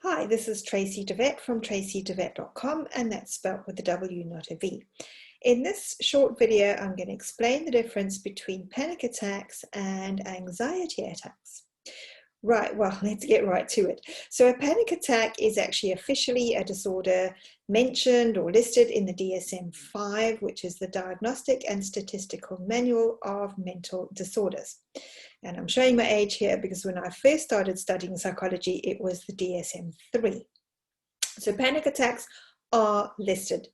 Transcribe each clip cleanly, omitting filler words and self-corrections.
Hi, this is Tracy DeVette from tracydevette.com, and that's spelled with a W, not a V. In this short video, I'm going to explain the difference between panic attacks and anxiety attacks. Right, well, let's get right to it. So a panic attack is actually officially a disorder mentioned or listed in the DSM-5, which is the Diagnostic and Statistical Manual of Mental Disorders. And I'm showing my age here because when I first started studying psychology, it was the DSM-3. So panic attacks are listed.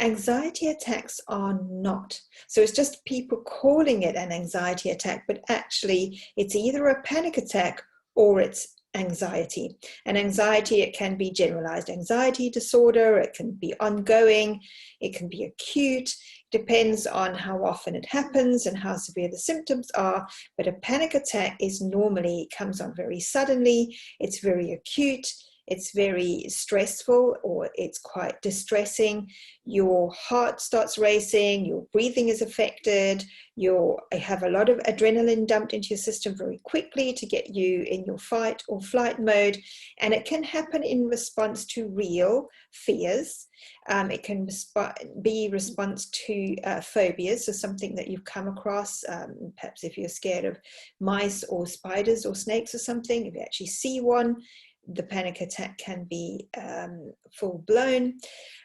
Anxiety attacks are not. So it's just people calling it an anxiety attack, but actually it's either a panic attack or it's anxiety. And anxiety, it can be generalized anxiety disorder, it can be ongoing, it can be acute, depends on how often it happens and how severe the symptoms are. But a panic attack is normally, comes on very suddenly, it's very acute, it's very stressful, or it's quite distressing. Your heart starts racing, your breathing is affected, you have a lot of adrenaline dumped into your system very quickly to get you in your fight or flight mode. And it can happen in response to real fears. It can be response to phobias, so something that you've come across, perhaps if you're scared of mice or spiders or snakes or something, if you actually see one, the panic attack can be full-blown.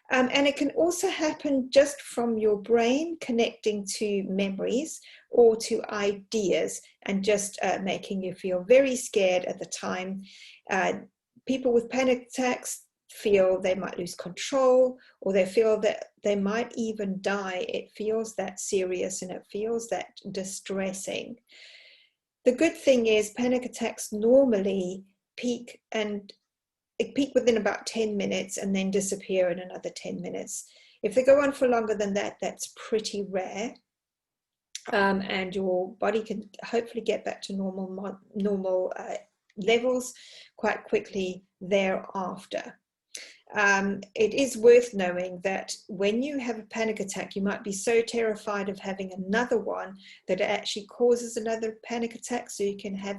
And it can also happen just from your brain connecting to memories or to ideas and just making you feel very scared at the time. People with panic attacks feel they might lose control, or they feel that they might even die. It feels that serious and it feels that distressing. The good thing is panic attacks normally peak within about 10 minutes and then disappear in another 10 minutes. If they go on for longer than that, that's pretty rare. And your body can hopefully get back to normal levels quite quickly thereafter. It is worth knowing that when you have a panic attack, you might be so terrified of having another one that it actually causes another panic attack. So you can have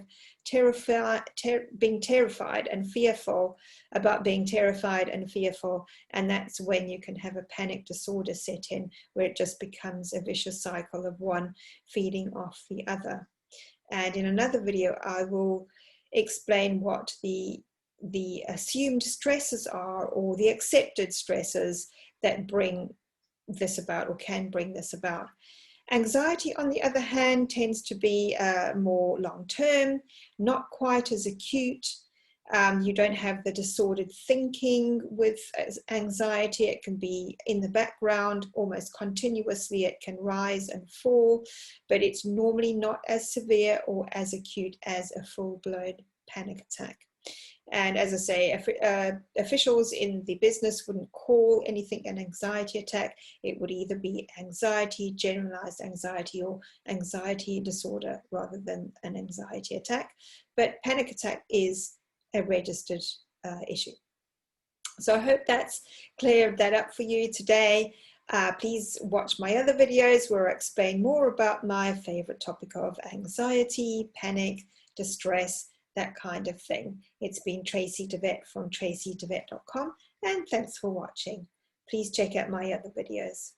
being terrified and fearful about being terrified and fearful. And that's when you can have a panic disorder set in, where it just becomes a vicious cycle of one feeding off the other. And in another video, I will explain what the assumed stresses are, or the accepted stresses that bring this about or can bring this about. Anxiety, on the other hand, tends to be more long-term, not quite as acute. You don't have the disordered thinking with anxiety. It can be in the background almost continuously. It can rise and fall, but it's normally not as severe or as acute as a full-blown panic attack. And as I say, officials in the business wouldn't call anything an anxiety attack. It would either be anxiety, generalized anxiety, or anxiety disorder rather than an anxiety attack. But panic attack is a registered issue. So I hope that's cleared that up for you today. Please watch my other videos where I explain more about my favorite topic of anxiety, panic, distress, that kind of thing. It's been Tracy DeVette from tracydevette.com, and thanks for watching. Please check out my other videos.